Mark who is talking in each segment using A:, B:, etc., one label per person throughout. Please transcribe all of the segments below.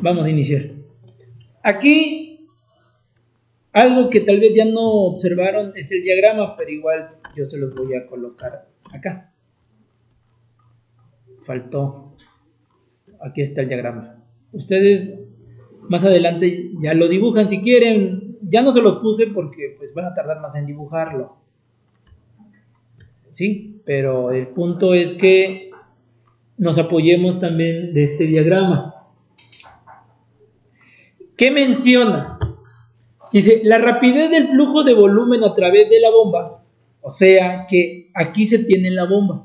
A: Vamos a iniciar. Aquí, algo que tal vez ya no observaron es el diagrama, pero igual yo se los voy a colocar acá. Faltó. Aquí está el diagrama. Ustedes más adelante ya lo dibujan si quieren. Ya no se los puse porque pues van a tardar más en dibujarlo. Sí, pero el punto es que nos apoyemos también de este diagrama. ¿Qué menciona? Dice, la rapidez del flujo de volumen a través de la bomba. O sea que aquí se tiene la bomba.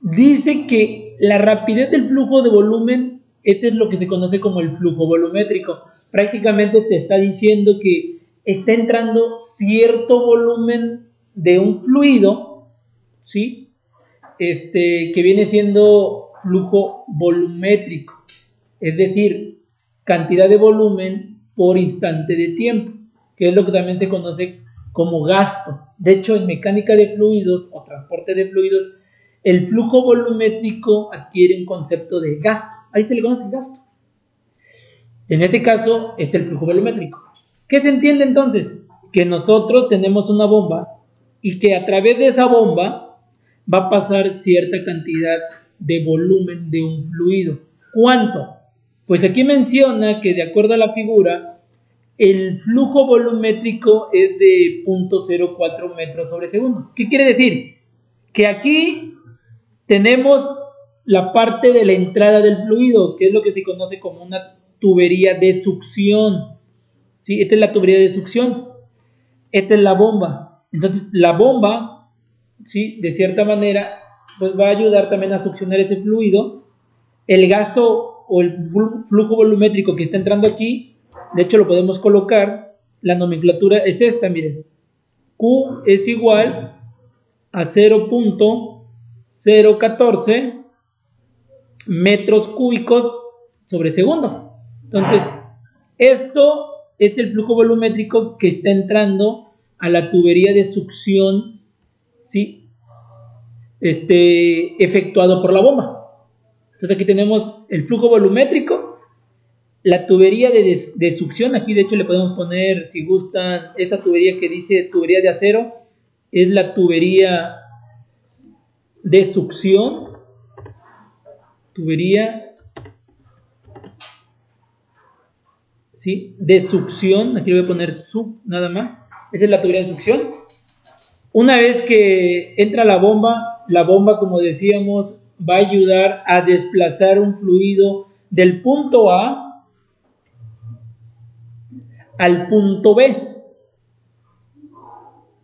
A: Dice que la rapidez del flujo de volumen, este es lo que se conoce como el flujo volumétrico. Prácticamente te está diciendo que está entrando cierto volumen de un fluido, ¿sí? Que viene siendo flujo volumétrico, es decir, cantidad de volumen por instante de tiempo, que es lo que también se conoce como gasto. De hecho, en mecánica de fluidos o transporte de fluidos, el flujo volumétrico adquiere un concepto de gasto. Ahí se le conoce el gasto. En este caso, este es el flujo volumétrico. ¿Qué se entiende entonces? Que nosotros tenemos una bomba y que a través de esa bomba va a pasar cierta cantidad de volumen de un fluido. ¿Cuánto? Pues aquí menciona que de acuerdo a la figura, el flujo volumétrico es de 0.04 metros sobre segundo. ¿Qué quiere decir? Que aquí tenemos la parte de la entrada del fluido, que es lo que se conoce como una tubería de succión. ¿Sí? Esta es la tubería de succión. Esta es la bomba. Entonces, la bomba, ¿sí? De cierta manera, pues va a ayudar también a succionar ese fluido. El gasto o el flujo volumétrico que está entrando aquí, de hecho lo podemos colocar, la nomenclatura es esta, miren. Q es igual a 0.014 metros cúbicos sobre segundo. Entonces, esto es el flujo volumétrico que está entrando a la tubería de succión, ¿sí? Efectuado por la bomba. Entonces aquí tenemos el flujo volumétrico, la tubería de succión. Aquí de hecho le podemos poner, si gustan, esta tubería que dice tubería de acero, es la tubería de succión. Tubería, ¿sí? De succión. Aquí le voy a poner sub nada más. Esa es la tubería de succión. Una vez que entra la bomba, como decíamos, va a ayudar a desplazar un fluido del punto A al punto B.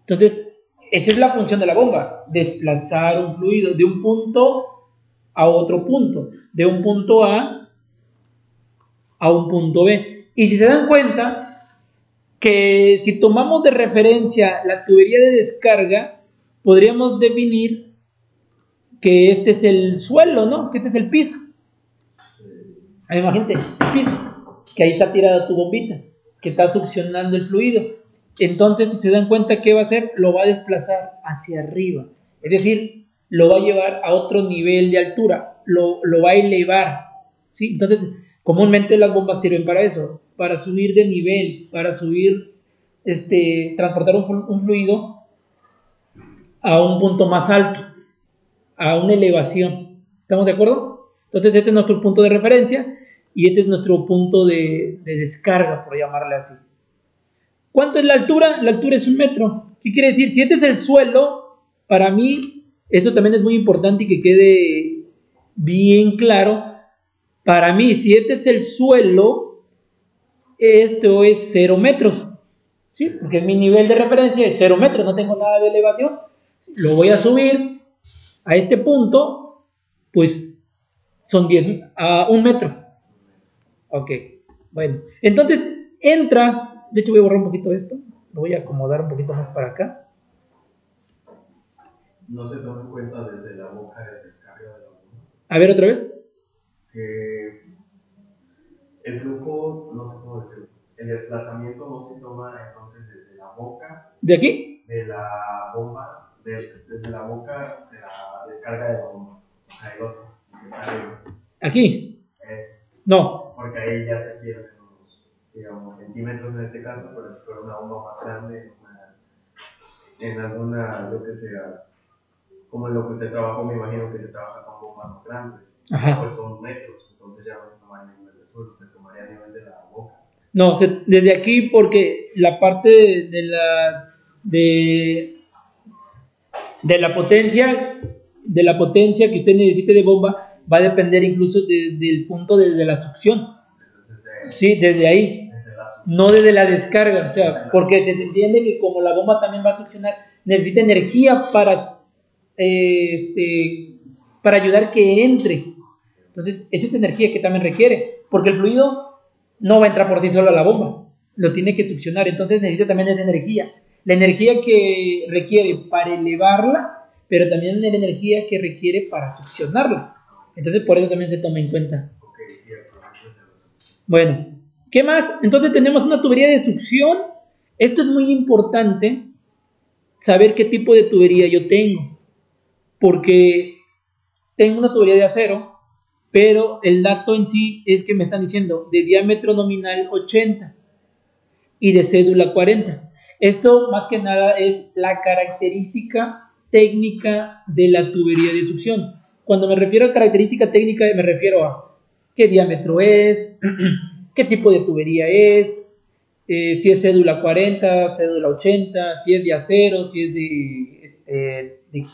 A: Entonces, esa es la función de la bomba, desplazar un fluido de un punto a otro punto, de un punto a un punto B. Y si se dan cuenta que si tomamos de referencia la tubería de descarga, podríamos definir que este es el suelo, ¿no? Que este es el piso. Imagínate, el piso, que ahí está tirada tu bombita, que está succionando el fluido. Entonces, si se dan cuenta, ¿qué va a hacer? Lo va a desplazar hacia arriba. Es decir, lo va a llevar a otro nivel de altura, lo va a elevar, ¿sí? Entonces, comúnmente las bombas sirven para eso, para subir de nivel, para subir, transportar un fluido a un punto más alto, a una elevación. ¿Estamos de acuerdo? Entonces, este es nuestro punto de referencia y este es nuestro punto de descarga, por llamarle así. ¿Cuánto es la altura? La altura es 1 metro. ¿Qué quiere decir? Si este es el suelo, para mí, eso también es muy importante y que quede bien claro. Para mí, si este es el suelo, esto es 0 metros. ¿Sí? Porque mi nivel de referencia es 0 metros, no tengo nada de elevación. Lo voy a subir a este punto, pues son 10 a 1 metro. Ok, bueno. Entonces, entra, de hecho voy a borrar un poquito esto. Lo voy a acomodar un poquito más para acá.
B: No se toma en cuenta desde la boca de descarga de la bomba.
A: A ver, otra vez.
B: Que el flujo, no sé cómo decirlo, el desplazamiento no se toma entonces desde la boca.
A: ¿De aquí?
B: De la bomba, desde la boca de la descarga de la bomba. O sea, el otro, que está arriba.
A: Aquí. No,
B: Porque ahí ya se pierden unos, digamos, centímetros en este caso, pero si fuera una bomba más grande, en alguna, lo que sea, como en lo que usted trabajó, me imagino que se trabaja con bombas más grandes,
A: ajá.
B: pues son metros, entonces ya no se tomaría a nivel del suelo, se tomaría a nivel de la boca.
A: No, desde aquí porque la parte de, de la potencia que usted necesite de bomba va a depender incluso del punto de la succión.
B: Entonces,
A: Sí, desde ahí,
B: desde la
A: no desde la descarga, o sea, porque se entiende que como la bomba también va a succionar, necesita energía para ayudar que entre. Entonces, esa es energía que también requiere, porque el fluido no va a entrar por sí solo a la bomba, lo tiene que succionar, entonces necesita también esa energía. La energía que requiere para elevarla, pero también la energía que requiere para succionarla. Entonces, por eso también se toma en cuenta.
B: ok, cierto,
A: Bueno, ¿qué más? Entonces tenemos una tubería de succión. Esto es muy importante, saber qué tipo de tubería yo tengo, porque tengo una tubería de acero, pero el dato en sí es que me están diciendo de diámetro nominal 80 y de cédula 40. Esto más que nada es la característica técnica de la tubería de succión. Cuando me refiero a característica técnica me refiero a qué diámetro es, qué tipo de tubería es, si es cédula 40, cédula 80, si es de acero, si es de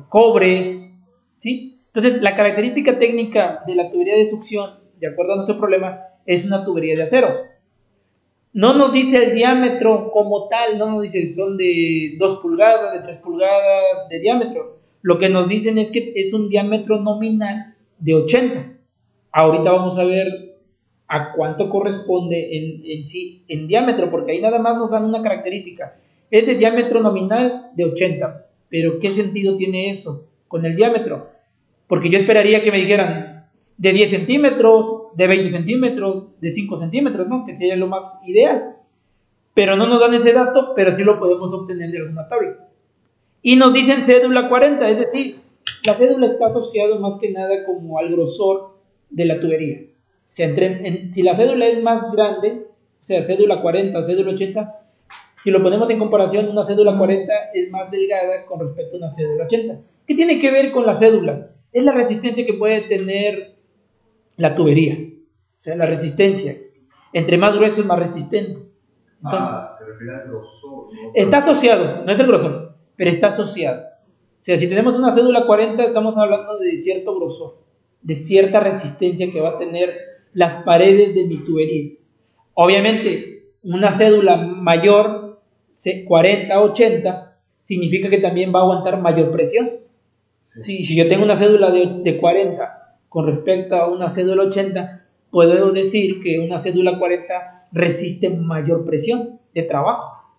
A: cobre, ¿sí? Entonces, la característica técnica de la tubería de succión, de acuerdo a nuestro problema, es una tubería de acero. No nos dice el diámetro como tal, no nos dice son de 2 pulgadas, de 3 pulgadas de diámetro. Lo que nos dicen es que es un diámetro nominal de 80. Ahorita vamos a ver a cuánto corresponde sí, en diámetro, porque ahí nada más nos dan una característica. Es de diámetro nominal de 80. Pero ¿qué sentido tiene eso con el diámetro? Porque yo esperaría que me dijeran de 10 centímetros, de 20 centímetros, de 5 centímetros, ¿no? Que sería lo más ideal. Pero no nos dan ese dato, pero sí lo podemos obtener de alguna tabla. Y nos dicen cédula 40, es decir, la cédula está asociada más que nada como al grosor de la tubería. O sea, si la cédula es más grande, o sea, cédula 40 o cédula 80, si lo ponemos en comparación, una cédula 40 es más delgada con respecto a una cédula 80. ¿Qué tiene que ver con la cédula? Es la resistencia que puede tener la tubería. O sea, la resistencia. Entre más grueso es más resistente. Entonces,
B: se refiere al grosor, ¿no?
A: está asociado, no es el grosor, pero está asociado. O sea, si tenemos una cédula 40, estamos hablando de cierto grosor, de cierta resistencia que va a tener las paredes de mi tubería. Obviamente, una cédula mayor, 40, 80, significa que también va a aguantar mayor presión. Sí. Si yo tengo una cédula de 40 con respecto a una cédula 80, puedo decir que una cédula 40 resiste mayor presión de trabajo.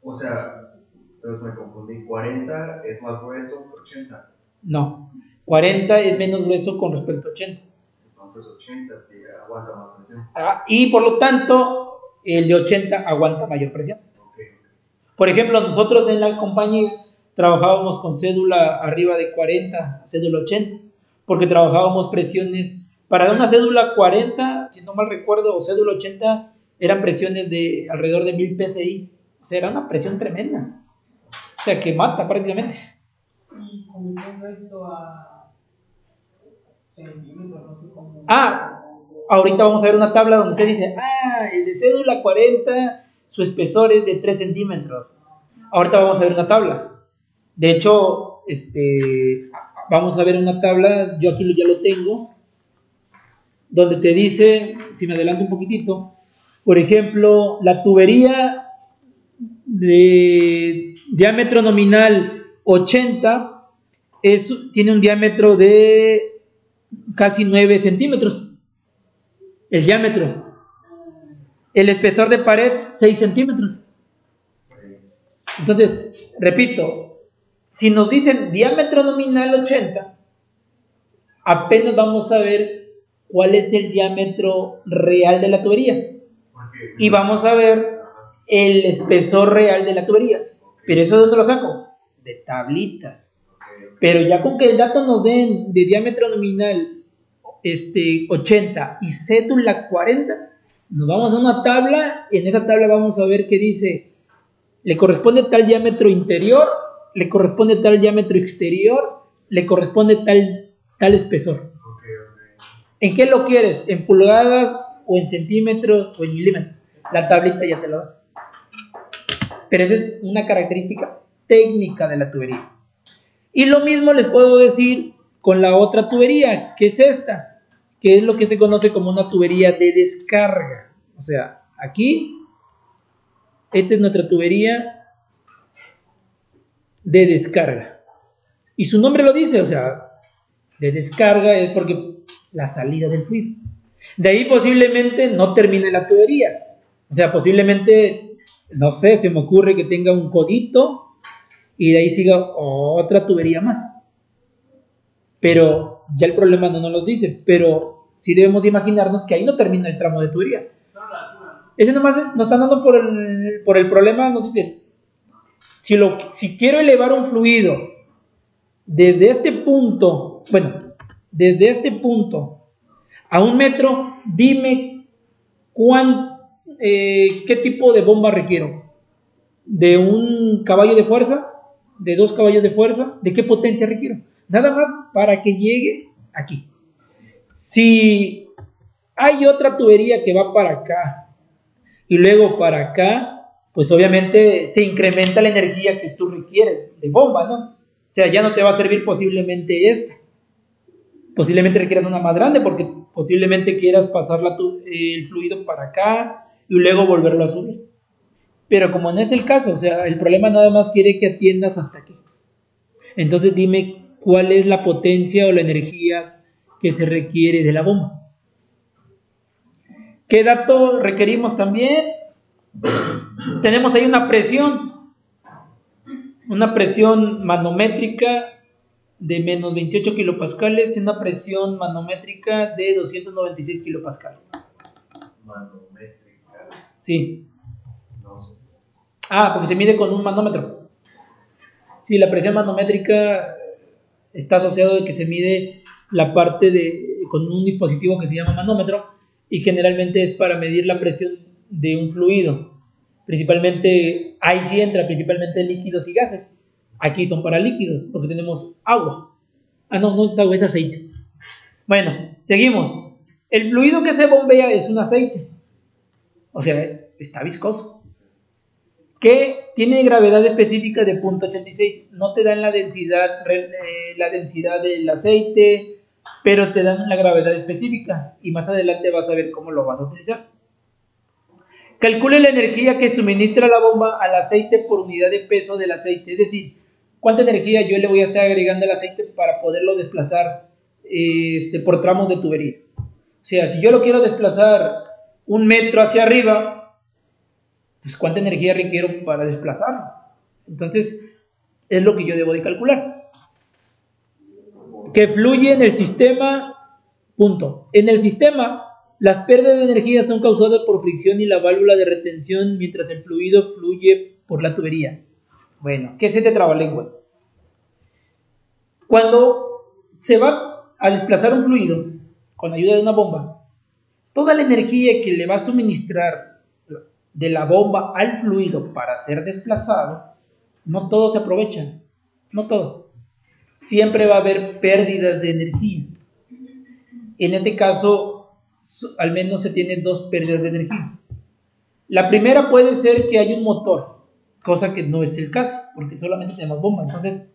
B: O sea, entonces me confundí, 40 es más grueso que 80.
A: No, 40 es menos grueso con respecto a 80.
B: Entonces 80 sí, aguanta más presión.
A: Y por lo tanto, el de 80 aguanta mayor presión.
B: Okay.
A: Por ejemplo, nosotros en la compañía trabajábamos con cédula arriba de 40, cédula 80, porque trabajábamos presiones, para una cédula 40, si no mal recuerdo, o cédula 80, eran presiones de alrededor de 1000 psi, o sea, era una presión tremenda, o sea, que mata prácticamente.
C: Y convirtiendo esto a centímetros, no sé cómo.
A: Ahorita vamos a ver una tabla donde usted dice, el de cédula 40, su espesor es de 3 centímetros. Ahorita vamos a ver una tabla. De hecho, vamos a ver una tabla, yo aquí ya lo tengo, donde te dice, si me adelanto un poquitito, por ejemplo, la tubería de diámetro nominal 80 tiene un diámetro de casi 9 centímetros. El diámetro. El espesor de pared, 6 centímetros. Entonces, repito, si nos dicen diámetro nominal 80, apenas vamos a ver cuál es el diámetro real de la tubería. Y vamos a ver el espesor real de la tubería. Pero eso, ¿de dónde lo saco? De tablitas. Pero ya con que el dato nos den de diámetro nominal 80 y cédula 40, nos vamos a una tabla. En esa tabla vamos a ver que dice, le corresponde tal diámetro interior, le corresponde tal diámetro exterior, le corresponde tal espesor. ¿En qué lo quieres? ¿En pulgadas o en centímetros o en milímetros? La tablita ya te lo da. Pero esa es una característica técnica de la tubería. Y lo mismo les puedo decir con la otra tubería, que es esta, que es lo que se conoce como una tubería de descarga. O sea, aquí, esta es nuestra tubería de descarga. Y su nombre lo dice, o sea, de descarga es porque la salida del fluido. De ahí posiblemente no termine la tubería. O sea, posiblemente, no sé, se me ocurre que tenga un codito y de ahí siga otra tubería más. Pero ya el problema no nos lo dice. Pero sí debemos de imaginarnos que ahí no termina el tramo de tubería. Ese nomás nos están dando por el problema, nos dice, si quiero elevar un fluido desde este punto, desde este punto a 1 metro, dime qué tipo de bomba requiero. ¿De un caballo de fuerza? ¿De 2 caballos de fuerza? ¿De qué potencia requiero? Nada más para que llegue aquí. Si hay otra tubería que va para acá y luego para acá, pues obviamente se incrementa la energía que tú requieres de bomba, ¿no? O sea, ya no te va a servir posiblemente esta. Posiblemente requieras una más grande porque posiblemente quieras pasar el fluido para acá y luego volverlo a subir. Pero como no es el caso, o sea, el problema nada más quiere que atiendas hasta aquí. Entonces dime cuál es la potencia o la energía que se requiere de la bomba. ¿Qué dato requerimos también? Tenemos ahí una presión manométrica de menos 28 kilopascales y una presión manométrica de 296 kilopascales.
B: Manométrica.
A: Sí.
B: No sé.
A: Porque se mide con un manómetro. Sí, la presión manométrica está asociado de que se mide la parte con un dispositivo que se llama manómetro y generalmente es para medir la presión de un fluido. Principalmente, ahí sí entra principalmente líquidos y gases. Aquí son para líquidos porque tenemos agua. No es agua, es aceite. Bueno, seguimos. El fluido que se bombea es un aceite. O sea, está viscoso. Que tiene gravedad específica de 0.86. No te dan la densidad del aceite, pero te dan la gravedad específica. Y más adelante vas a ver cómo lo vas a utilizar. Calcule la energía que suministra la bomba al aceite por unidad de peso del aceite. Es decir, cuánta energía yo le voy a estar agregando al aceite para poderlo desplazar por tramos de tubería. O sea, si yo lo quiero desplazar 1 metro hacia arriba, pues cuánta energía requiero para desplazarlo. Entonces, es lo que yo debo de calcular. Que fluye en el sistema, punto. En el sistema, las pérdidas de energía son causadas por fricción y la válvula de retención mientras el fluido fluye por la tubería. Bueno, ¿qué es este trabalenguas? Cuando se va a desplazar un fluido con ayuda de una bomba, toda la energía que le va a suministrar de la bomba al fluido para ser desplazado, no todo se aprovecha, no todo. Siempre va a haber pérdidas de energía. En este caso, al menos se tienen 2 pérdidas de energía. La primera puede ser que haya un motor, cosa que no es el caso, porque solamente tenemos bomba. Entonces,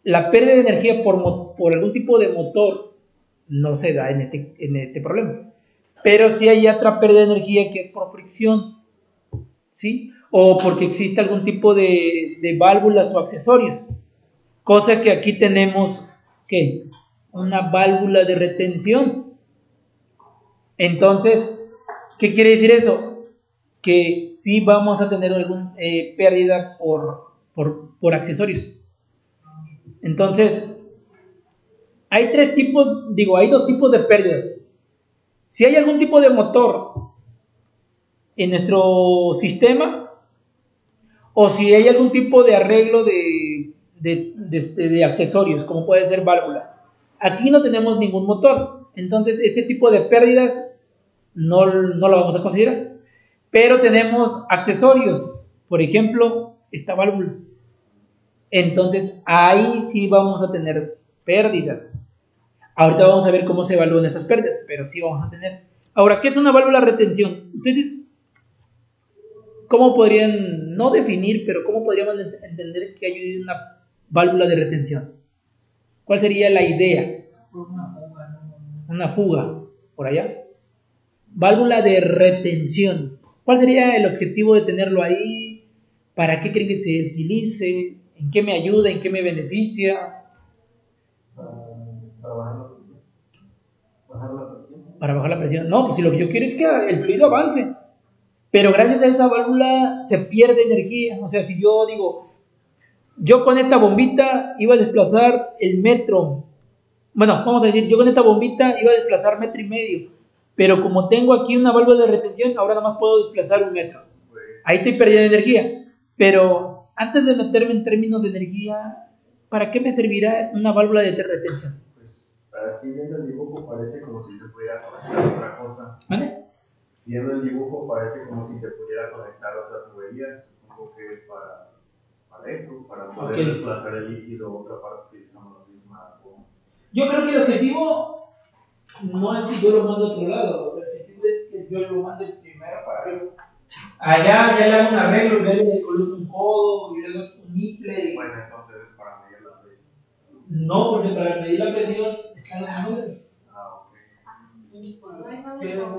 A: la pérdida de energía por algún tipo de motor no se da en este problema. Pero sí hay otra pérdida de energía que es por fricción, ¿sí? O porque existe algún tipo de válvulas o accesorios. Cosa que aquí tenemos, ¿qué? Una válvula de retención. Entonces, ¿qué quiere decir eso? Que sí vamos a tener alguna pérdida por accesorios. Entonces, hay 2 tipos de pérdidas. Si hay algún tipo de motor en nuestro sistema, o si hay algún tipo de arreglo de accesorios, como puede ser válvula. Aquí no tenemos ningún motor, Entonces, ese tipo de pérdidas no lo vamos a considerar. Pero tenemos accesorios, por ejemplo, esta válvula. Entonces, ahí sí vamos a tener pérdidas. Ahorita vamos a ver cómo se evalúan esas pérdidas, pero sí vamos a tener. Ahora, ¿qué es una válvula de retención? Ustedes, ¿cómo podrían, no definir, pero cómo podríamos entender que hay una válvula de retención? ¿Cuál sería la idea? Una fuga, por allá. Válvula de retención. ¿Cuál sería el objetivo de tenerlo ahí? ¿Para qué creen que se utilice? ¿En qué me ayuda? ¿En qué me beneficia?
B: Para bajar la presión. Bajar la presión.
A: Para bajar la presión. No, pues si lo que yo quiero es que el fluido avance. Pero gracias a esa válvula se pierde energía. O sea, si yo digo, yo con esta bombita iba a desplazar el metro. Bueno, vamos a decir, yo con esta bombita iba a desplazar 1,5 metros. Pero como tengo aquí una válvula de retención, ahora nada más puedo desplazar 1 metro. Ahí estoy perdiendo energía. Pero antes de meterme en términos de energía, ¿para qué me servirá una válvula de retención?
B: Pues, así viendo el dibujo parece como si se pudiera conectar otra cosa.
A: ¿Vale?
B: Viendo el dibujo parece como si se pudiera conectar otra tubería. Supongo que es para eso, para poder desplazar el líquido a otra parte utilizando la misma bomba.
A: Yo creo que el objetivo no es que yo lo mande a otro lado, el objetivo es que yo lo mande primero para arriba. Allá ya le hago un arreglo, en vez de coloco un codo y luego un niple.
B: Bueno, entonces es para medir la presión.
A: No, porque para medir la presión están los números.
B: Ah, ok.
C: No
D: hay más
C: pero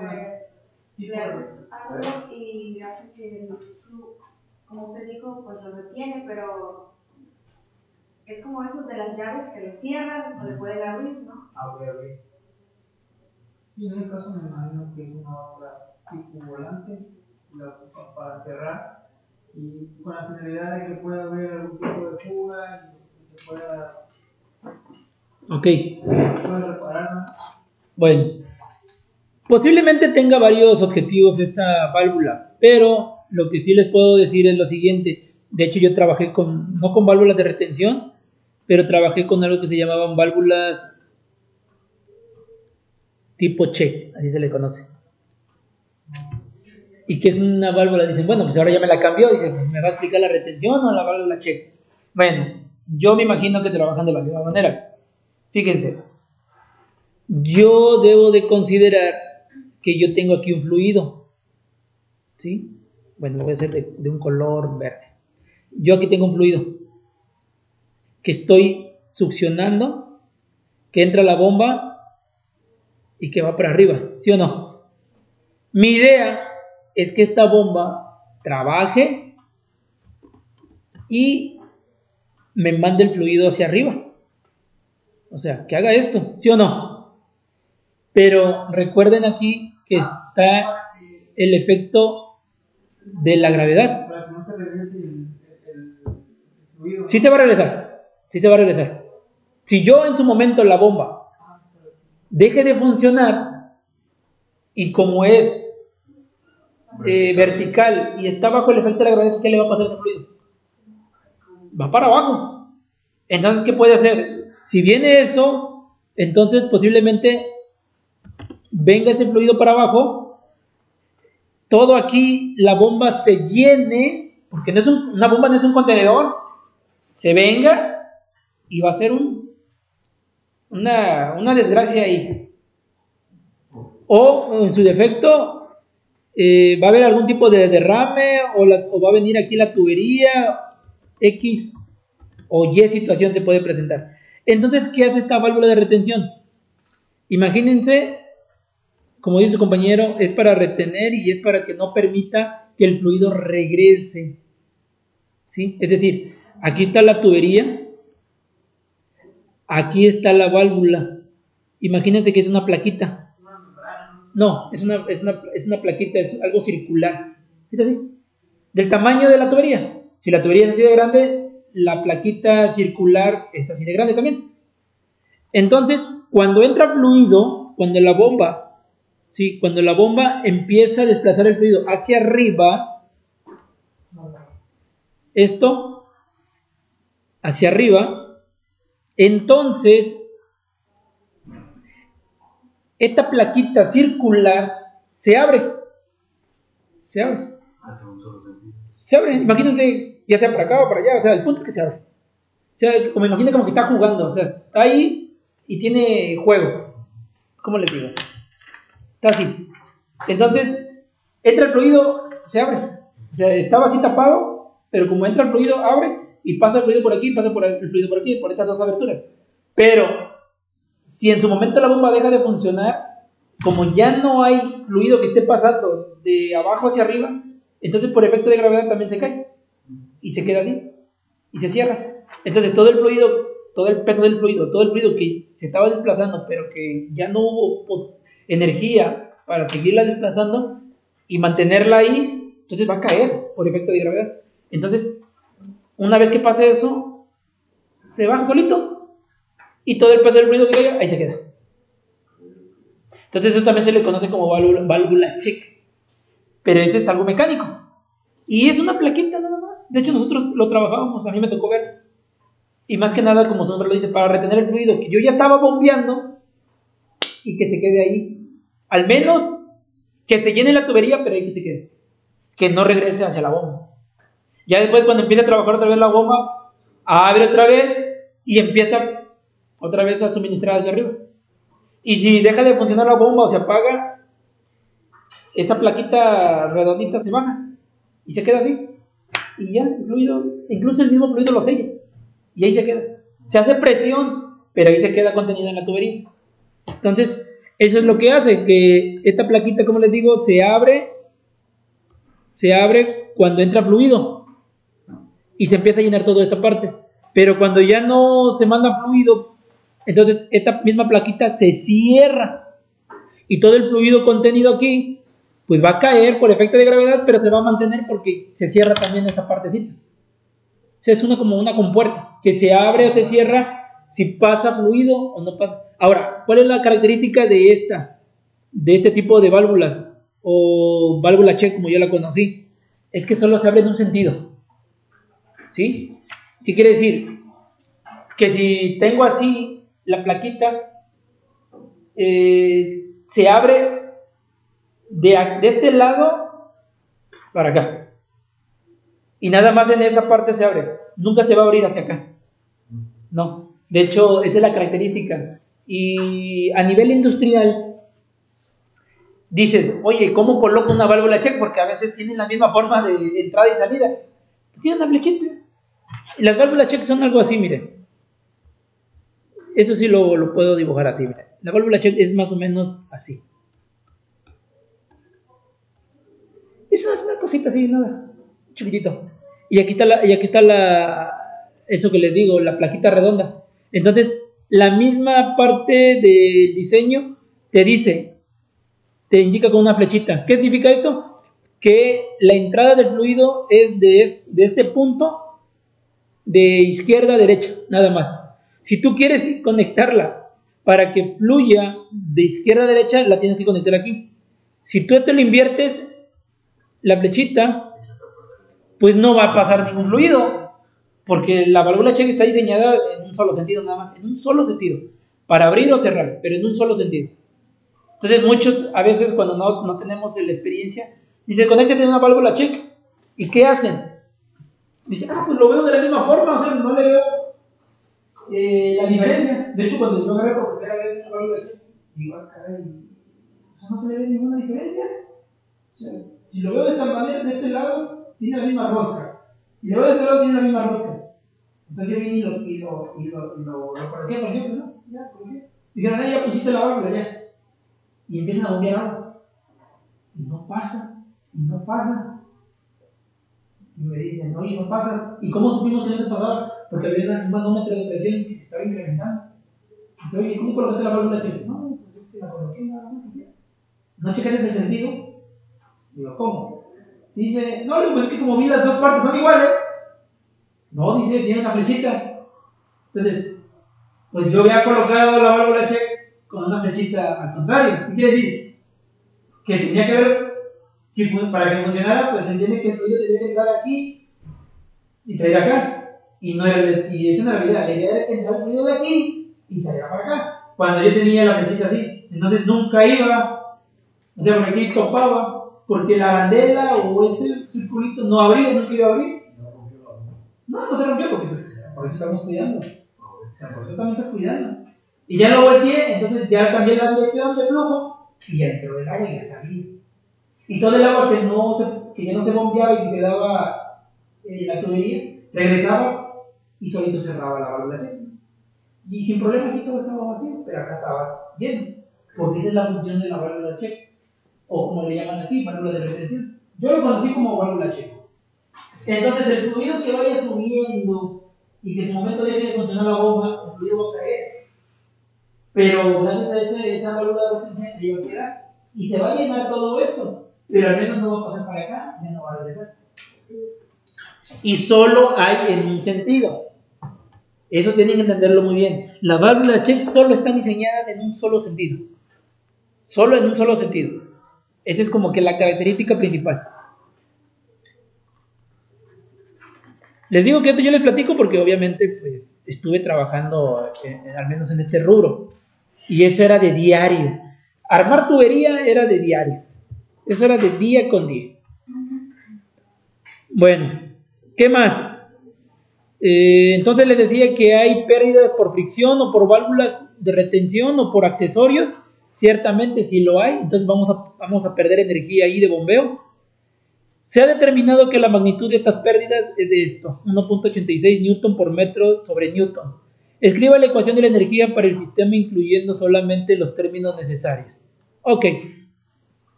D: le haces algo y hace que el flujo, como usted dijo, pues lo retiene, pero es como esos de las llaves que lo cierran o le pueden abrir, ¿no?
C: A ver. Y en ese caso me imagino que es una válvula tipo volante, la usan para cerrar y con la finalidad de que pueda haber algún tipo de fuga y se pueda repararla.
A: Bueno, posiblemente tenga varios objetivos esta válvula, pero lo que sí les puedo decir es lo siguiente. De hecho, yo trabajé no con válvulas de retención, pero trabajé con algo que se llamaban válvulas tipo Che, así se le conoce. ¿Y qué es una válvula? Dicen, bueno, pues ahora ya me la cambió. Dice, pues me va a explicar la retención o la válvula Che. Bueno, yo me imagino que trabajan de la misma manera. Fíjense, yo debo de considerar que yo tengo aquí un fluido, ¿sí? Bueno, lo voy a hacer de un color verde. Yo aquí tengo un fluido que estoy succionando, que entra a la bomba y que va para arriba, ¿sí o no? Mi idea es que esta bomba trabaje y me mande el fluido hacia arriba. O sea, que haga esto, ¿sí o no? Pero recuerden aquí que está el efecto de la gravedad.
C: Para que no se regrese el fluido.
A: Sí te va a regresar, sí te va a regresar. Si yo en su momento la bomba deje de funcionar y como es vertical y está bajo el efecto de la gravedad, ¿qué le va a pasar a ese fluido? Va para abajo. Entonces, ¿qué puede hacer? Si viene eso, entonces posiblemente venga ese fluido para abajo, todo aquí, la bomba se llene, porque no es una bomba no es un contenedor, se venga y va a ser una desgracia ahí. O en su defecto, va a haber algún tipo de derrame o va a venir aquí la tubería, X o Y situación te puede presentar. Entonces, ¿qué hace esta válvula de retención? Imagínense, como dice su compañero, es para retener y es para que no permita que el fluido regrese. ¿Sí? Es decir, aquí está la tubería, aquí está la válvula. Imagínense que es una plaquita. No, es una plaquita, es algo circular. ¿Es así? Del tamaño de la tubería. Si la tubería es así de grande, la plaquita circular es así de grande también. Entonces, cuando entra fluido, cuando la bomba empieza a desplazar el fluido hacia arriba, esto hacia arriba, entonces esta plaquita circular se abre. Se abre.
B: Hace un solo sentido.
A: Se abre, imagínate, ya sea para acá o para allá, o sea, el punto es que se abre. O sea, como imagínate como que está jugando, o sea, está ahí y tiene juego. ¿Cómo les digo? Está así. Entonces, entra el fluido, se abre. O sea, estaba así tapado, pero como entra el fluido, abre y pasa el fluido por aquí, pasa por el fluido por aquí, por estas dos aberturas. Pero, si en su momento la bomba deja de funcionar, como ya no hay fluido que esté pasando de abajo hacia arriba, entonces por efecto de gravedad también se cae y se queda ahí y se cierra. Entonces todo el fluido, todo el peso del fluido, todo el fluido que se estaba desplazando, pero que ya no hubo energía para seguirla desplazando y mantenerla ahí, entonces va a caer por efecto de gravedad. Entonces, una vez que pase eso, se baja solito y todo el peso del fluido que caiga, ahí se queda. Entonces eso también se le conoce como válvula check, pero ese es algo mecánico y es una plaquita nada más. De hecho nosotros lo trabajábamos, a mí me tocó ver, y más que nada, como su nombre lo dice, para retener el fluido que yo ya estaba bombeando y que se quede ahí, al menos que se llene la tubería, pero ahí que se quede, que no regrese hacia la bomba. Ya después, cuando empiece a trabajar otra vez la bomba, abre otra vez y empieza otra vez a suministrar hacia arriba. Y si deja de funcionar la bomba o se apaga, esa plaquita redondita se baja y se queda así. Y ya, el fluido, incluso el mismo fluido lo sella. Y ahí se queda. Se hace presión, pero ahí se queda contenida en la tubería. Entonces, eso es lo que hace que esta plaquita, como les digo, se abre cuando entra fluido y se empieza a llenar toda esta parte. Pero cuando ya no se manda fluido, entonces esta misma plaquita se cierra y todo el fluido contenido aquí pues va a caer por efecto de gravedad, pero se va a mantener porque se cierra también esta partecita. O sea, es como una compuerta que se abre o se cierra si pasa fluido o no pasa. Ahora, ¿cuál es la característica de este tipo de válvulas o válvula check como yo la conocí? Es que solo se abre en un sentido. ¿Sí? ¿Qué quiere decir? Que si tengo así la plaquita, se abre de este lado para acá. Y nada más en esa parte se abre. Nunca se va a abrir hacia acá. No. De hecho, esa es la característica. Y a nivel industrial, dices, oye, ¿cómo coloco una válvula check? Porque a veces tienen la misma forma de entrada y salida. Tienen una flechita. Y las válvulas check son algo así, miren. Eso sí lo puedo dibujar así, miren. La válvula check es más o menos así. Eso es una cosita así, nada, chiquitito. Y aquí está eso que les digo, la plaquita redonda. Entonces, la misma parte del diseño te indica con una flechita. ¿Qué significa esto? Que la entrada del fluido es de este punto de izquierda a derecha, nada más. Si tú quieres conectarla para que fluya de izquierda a derecha, la tienes que conectar aquí. Si tú esto lo inviertes, la flechita, pues no va a pasar ningún fluido, porque la válvula check está diseñada en un solo sentido, nada más, en un solo sentido, para abrir o cerrar, pero en un solo sentido. Entonces muchos, a veces cuando no tenemos la experiencia, dicen, conéctate a una válvula check, ¿y qué hacen? Dicen, pues lo veo de la misma forma, o sea, no le veo la diferencia. De hecho, cuando yo agarré por primera vez una válvula check, digo, caray, no se le ve ninguna diferencia. O sea, si lo veo de esta manera, de este lado, tiene la misma rosca. Y lo veo de este lado, tiene la misma rosca. Entonces yo vine y lo coloqué, por ejemplo, ¿no? Ya, coloqué. Dijeron, ya pusiste la válvula, ya. Y empiezan a bombear agua. Y no pasa, y no pasa. Y me dicen, oye, no pasa. ¿Y cómo supimos que no se pasaba? Porque había un manómetro de presión que se estaba incrementando. Dice, oye, ¿cómo colocaste la válvula? No, pues es que la coloqué nada más. ¿No checaste el sentido? Digo, ¿cómo? Dice, no, es que como vi las dos partes son iguales. No, dice, tiene una flechita. Entonces, pues yo había colocado la válvula check con una flechita al contrario. ¿Qué quiere decir? Que tenía que ver, para que funcionara, pues se tiene que el fluido tenía que entrar aquí y salir acá. Y esa no era la idea. La idea era que entrara el fluido de aquí y saliera para acá. cuando yo tenía la flechita así. Entonces nunca iba, o sea, porque aquí topaba, porque la arandela o ese circulito no abría, nunca iba a abrir. No se rompió porque pues, por eso estamos cuidando. O sea, por eso también estás cuidando. Y ya lo volteé, entonces ya cambié la dirección del flujo y ya entró el agua y ya salía. Y todo el agua que ya no se bombeaba y que quedaba en la tubería, regresaba y solito cerraba la válvula. Y sin problema aquí todo estaba vacío, pero acá estaba lleno. Porque esa es la función de la válvula check, o como le llaman aquí, válvula de retención. Yo lo conocí como válvula check. Entonces el fluido que vaya subiendo y que en su momento deje de funcionar la bomba, el fluido va a caer. Pero gracias a esa válvula de retención le va a quedar y se va a llenar todo esto. Pero al menos no va a pasar para acá, ya no va a regresar. Y solo hay en un sentido. Eso tienen que entenderlo muy bien. Las válvulas check solo están diseñadas en un solo sentido. Solo en un solo sentido. Esa es como que la característica principal. Les digo que esto yo les platico porque obviamente pues, estuve trabajando al menos en este rubro. Y eso era de diario. Armar tubería era de diario. Eso era de día con día. Bueno, ¿qué más? Entonces les decía que hay pérdidas por fricción o por válvulas de retención o por accesorios. Ciertamente sí lo hay, entonces vamos a perder energía ahí de bombeo. Se ha determinado que la magnitud de estas pérdidas es de esto, 1.86 newton por metro sobre newton. Escriba la ecuación de la energía para el sistema incluyendo solamente los términos necesarios. Ok,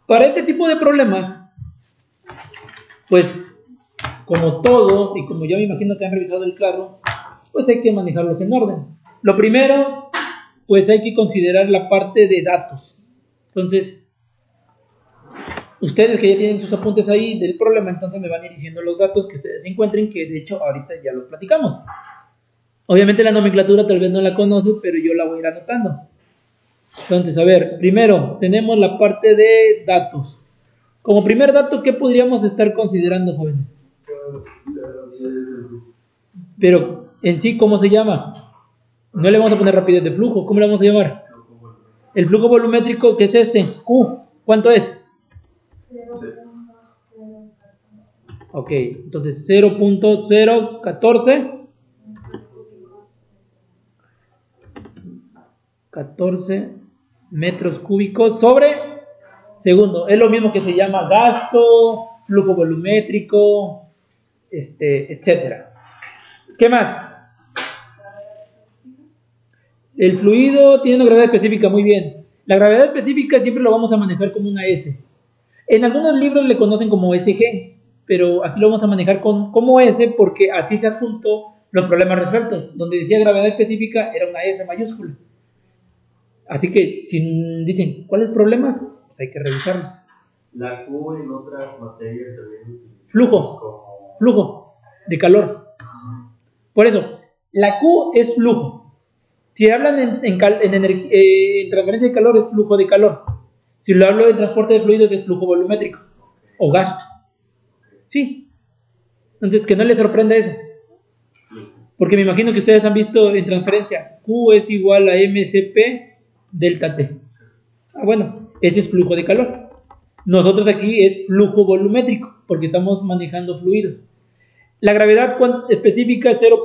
A: para este tipo de problemas, pues como todo, y como yo me imagino que han revisado el carro, pues hay que manejarlos en orden. Lo primero, pues hay que considerar la parte de datos. Entonces, ustedes que ya tienen sus apuntes ahí del problema, entonces me van a ir diciendo los datos que ustedes encuentren, que de hecho ahorita ya los platicamos. Obviamente la nomenclatura tal vez no la conoces, pero yo la voy a ir anotando. Entonces, a ver, primero tenemos la parte de datos. Como primer dato, ¿qué podríamos estar considerando, jóvenes? Pero en sí, ¿cómo se llama? No le vamos a poner rapidez de flujo, ¿cómo le vamos a llamar? El flujo volumétrico, ¿qué es este? Q, ¿cuánto es? Ok, entonces 0.014 14 metros cúbicos sobre segundo. Es lo mismo que se llama gasto, flujo volumétrico, etcétera. ¿Qué más? El fluido tiene una gravedad específica, muy bien. La gravedad específica siempre lo vamos a manejar como una S. En algunos libros le conocen como SG, pero aquí lo vamos a manejar como S porque así se adjuntó los problemas resueltos. Donde decía gravedad específica era una S mayúscula. Así que si dicen, ¿cuál es el problema? Pues hay que revisarlos.
B: La Q en otras materias también.
A: Flujo de calor. Por eso, la Q es flujo. Si hablan en transferencia de calor es flujo de calor. Si lo hablo en transporte de fluidos es flujo volumétrico o gasto. Sí. Entonces que no les sorprenda eso. Porque me imagino que ustedes han visto en transferencia Q es igual a MCP delta T. Bueno, ese es flujo de calor. Nosotros aquí es flujo volumétrico porque estamos manejando fluidos. La gravedad específica es 0.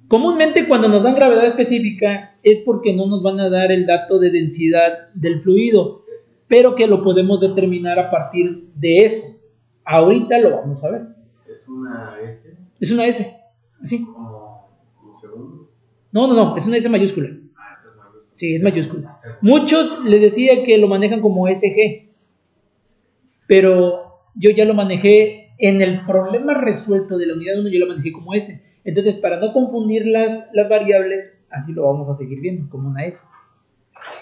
A: Comúnmente cuando nos dan gravedad específica es porque no nos van a dar el dato de densidad del fluido, pero que lo podemos determinar a partir de eso. Ahorita lo vamos a ver.
B: ¿Es una S?
A: Es una S, así.
B: ¿Como un segundo?
A: No, es una S mayúscula.
B: Ah, esa es mayúscula.
A: Sí, es mayúscula. Muchos les decía que lo manejan como SG, pero yo ya lo manejé en el problema resuelto de la unidad 1, yo lo manejé como S. Entonces, para no confundir las variables, así lo vamos a seguir viendo, como una S.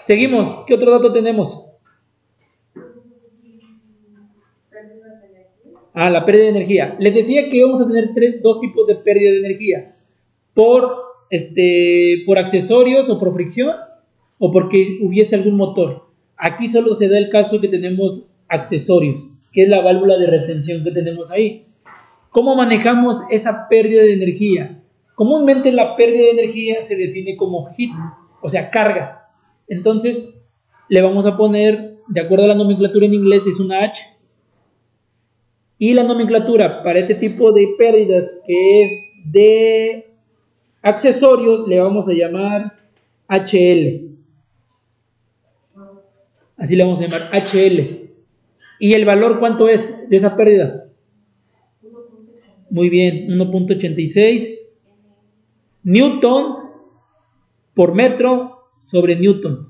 A: Seguimos. ¿Qué otro dato tenemos? La pérdida de energía. Les decía que vamos a tener dos tipos de pérdida de energía. Por accesorios o por fricción, o porque hubiese algún motor. Aquí solo se da el caso que tenemos accesorios, que es la válvula de retención que tenemos ahí. ¿Cómo manejamos esa pérdida de energía? Comúnmente la pérdida de energía se define como heat, o sea, carga. Entonces, le vamos a poner, de acuerdo a la nomenclatura en inglés, es una H. Y la nomenclatura para este tipo de pérdidas, que es de accesorios, le vamos a llamar HL. Así le vamos a llamar HL. ¿Y el valor cuánto es de esa pérdida? Muy bien, 1.86 Newton por metro sobre Newton.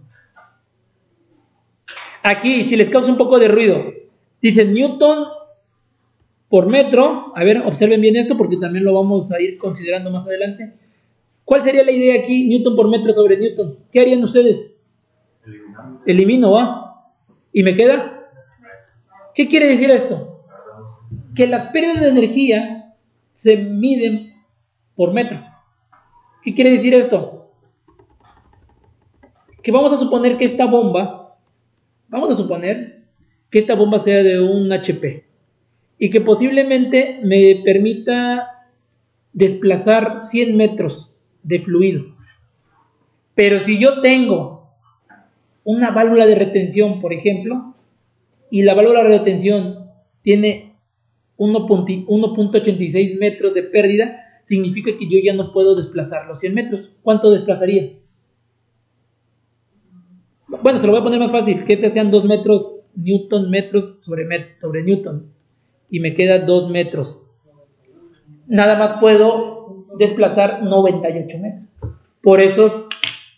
A: Aquí, si les causa un poco de ruido, dice Newton por metro. A ver, observen bien esto porque también lo vamos a ir considerando más adelante. ¿Cuál sería la idea aquí? Newton por metro sobre Newton. ¿Qué harían ustedes? Elimino, ¿va? ¿Y me queda? ¿Qué quiere decir esto? Que las pérdidas de energía se miden por metro. ¿Qué quiere decir esto? Que vamos a suponer que esta bomba, sea de un HP y que posiblemente me permita desplazar 100 metros de fluido. Pero si yo tengo una válvula de retención, por ejemplo, y la válvula de retención tiene 1.86 metros de pérdida, significa que yo ya no puedo desplazar los 100 metros. ¿Cuánto desplazaría? Bueno, se lo voy a poner más fácil, que sean 2 metros, metros sobre Newton, y me queda 2 metros. Nada más puedo desplazar 98 metros. Por eso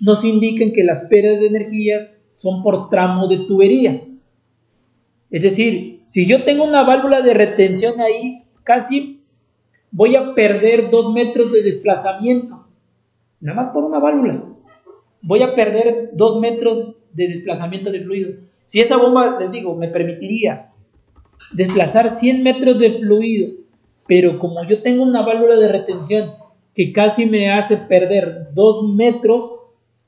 A: nos indican que las pérdidas de energía son por tramo de tubería. Es decir, si yo tengo una válvula de retención ahí, casi voy a perder 2 metros de desplazamiento. Nada más por una válvula. Voy a perder 2 metros de desplazamiento de fluido. Si esa bomba, les digo, me permitiría desplazar 100 metros de fluido, pero como yo tengo una válvula de retención que casi me hace perder 2 metros,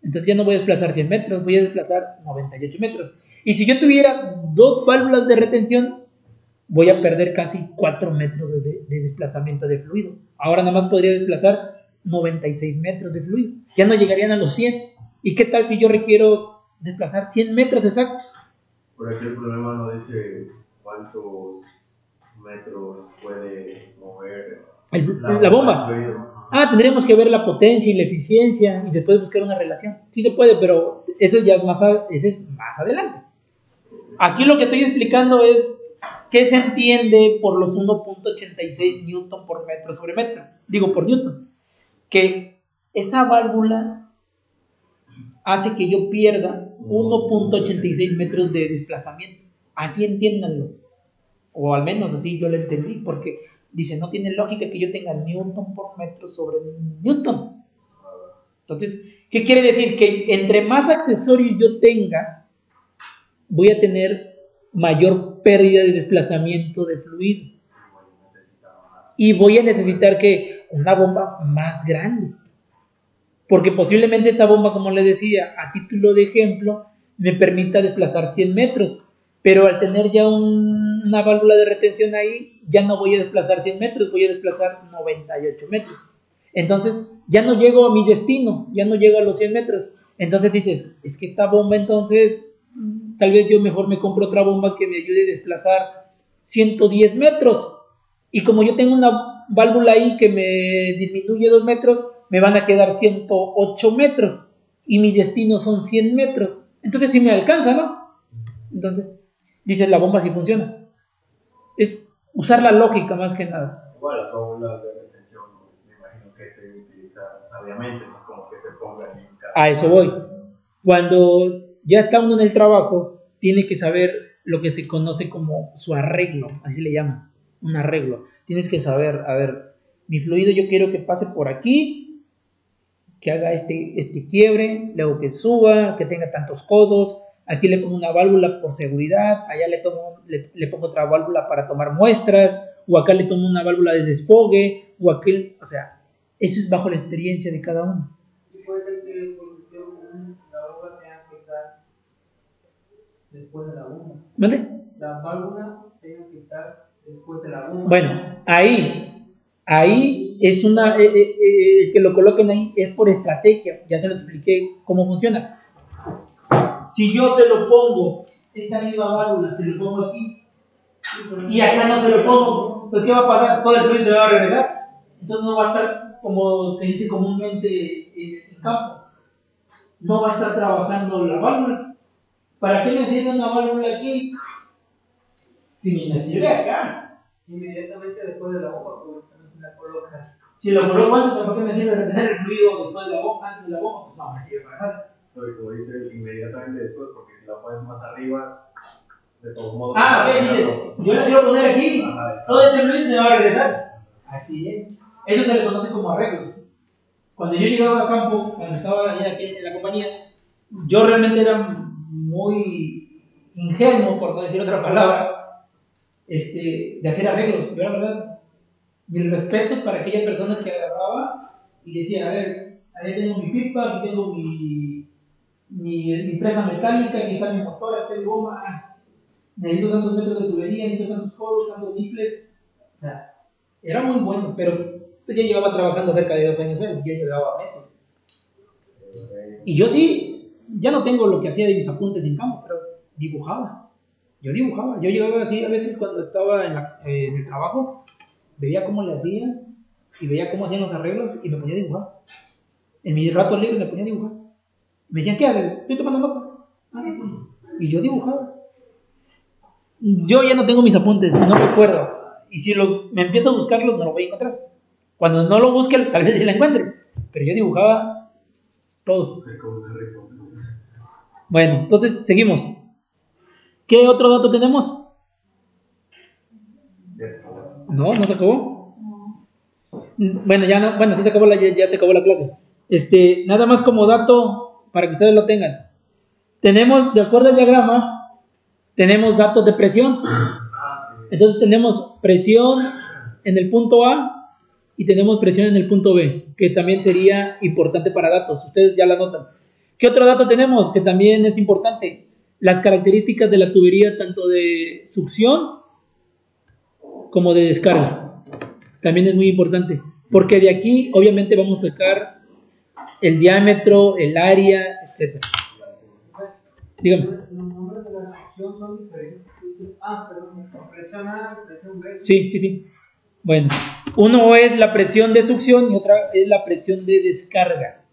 A: entonces ya no voy a desplazar 100 metros, voy a desplazar 98 metros. Y si yo tuviera 2 válvulas de retención, voy a perder casi 4 metros de desplazamiento de fluido. Ahora nada más podría desplazar 96 metros de fluido. Ya no llegarían a los 100. ¿Y qué tal si yo requiero desplazar 100 metros exactos?
B: Por aquí el problema no dice cuántos metros puede mover
A: la bomba. Tendríamos que ver la potencia y la eficiencia y después buscar una relación. Sí se puede, pero eso ya es más adelante. Aquí lo que estoy explicando es qué se entiende por los 1.86 Newton por metro sobre metro. Digo, por Newton. Que esa válvula hace que yo pierda 1.86 metros de desplazamiento. Así entiéndanlo. O al menos así yo lo entendí, porque dice, no tiene lógica que yo tenga Newton por metro sobre Newton. Entonces, ¿qué quiere decir? Que entre más accesorios yo tenga, voy a tener mayor pérdida de desplazamiento de fluido. Y voy a necesitar que una bomba más grande. Porque posiblemente esta bomba, como les decía, a título de ejemplo, me permita desplazar 100 metros. Pero al tener ya una válvula de retención ahí, ya no voy a desplazar 100 metros, voy a desplazar 98 metros. Entonces, ya no llego a mi destino, ya no llego a los 100 metros. Entonces dices, es que esta bomba entonces, tal vez yo mejor me compro otra bomba que me ayude a desplazar 110 metros. Y como yo tengo una válvula ahí que me disminuye 2 metros, me van a quedar 108 metros. Y mi destino son 100 metros. Entonces sí me alcanza, ¿no? Entonces, dices, la bomba sí funciona. Es usar la lógica más que nada.
B: Igual las fórmulas de retención, me imagino que se utiliza sabiamente, no es como que se ponga en cada...
A: A eso voy. Cuando ya está uno en el trabajo, tiene que saber lo que se conoce como su arreglo, así le llaman, un arreglo. Tienes que saber, a ver, mi fluido yo quiero que pase por aquí, que haga este quiebre, luego que suba, que tenga tantos codos. Aquí le pongo una válvula por seguridad, allá le pongo otra válvula para tomar muestras, o acá le tomo una válvula de desfogue, o aquel, o sea, eso es bajo la experiencia de cada uno.
C: Y puede ser que la válvula tenga que estar después de la bomba.
A: ¿Vale?
C: La válvula tenga que estar después de la bomba.
A: Bueno, ahí es el que lo coloquen ahí es por estrategia. Ya se lo expliqué cómo funciona. Si yo se lo pongo, esta misma válvula, se lo pongo aquí, y acá no se lo pongo, pues ¿qué va a pasar? Todo el fluido se va a regresar. Entonces no va a estar, como se dice comúnmente en el campo, no va a estar trabajando la válvula. ¿Para qué me sirve una válvula aquí? Si me sirve acá.
C: Inmediatamente después de la bomba, pues también se la coloca.
A: Si lo coloco antes, ¿para qué me sirve retener el fluido después de la bomba, antes de la bomba? Pues no me sirve para nada.
B: Como dice, inmediatamente después, porque si la pones más arriba, de todos modos.
A: ¿Qué dice? Yo la quiero poner aquí, todo este fluido se va a regresar. Así es. Eso se le conoce como arreglos. Cuando yo llegaba a campo, cuando estaba aquí en la compañía, yo realmente era muy ingenuo, por no decir otra palabra, de hacer arreglos. Yo, la verdad, mis respetos para aquellas personas que agarraba y decía, a ver, ahí tengo mi pipa, aquí tengo mi presa mecánica, aquí está mi motor, aquí está mi goma, necesito tantos metros de tubería, necesito tantos codos, tantos nipples. O sea, era muy bueno, pero yo llevaba trabajando cerca de 2 años, yo llevaba meses. Y yo sí, ya no tengo lo que hacía de mis apuntes en campo, pero dibujaba. Yo dibujaba. Yo llegaba así, a veces cuando estaba en el trabajo, veía cómo le hacían y veía cómo hacían los arreglos y me ponía a dibujar. En mis ratos libres me ponía a dibujar. Me decían, ¿qué haces? Estoy tomando nota. Y yo dibujaba. Yo ya no tengo mis apuntes, no recuerdo. Y si me empiezo a buscarlos, no lo voy a encontrar. Cuando no lo busque, tal vez sí lo encuentre. Pero yo dibujaba todo. Bueno, entonces seguimos. ¿Qué otro dato tenemos? No se acabó. Bueno, ya no, bueno, sí se acabó ya se acabó la clase. Nada más como dato para que ustedes lo tengan. Tenemos, de acuerdo al diagrama, tenemos datos de presión. Entonces tenemos presión en el punto A y tenemos presión en el punto B, que también sería importante para datos. Ustedes ya la notan. ¿Qué otro dato tenemos que también es importante? Las características de la tubería, tanto de succión como de descarga. También es muy importante, porque de aquí obviamente vamos a sacar el diámetro, el área, etc. Dígame.
C: Los nombres de la succión son diferentes. Perdón, presión A y presión B.
A: Sí. Bueno, uno es la presión de succión y otra es la presión de descarga.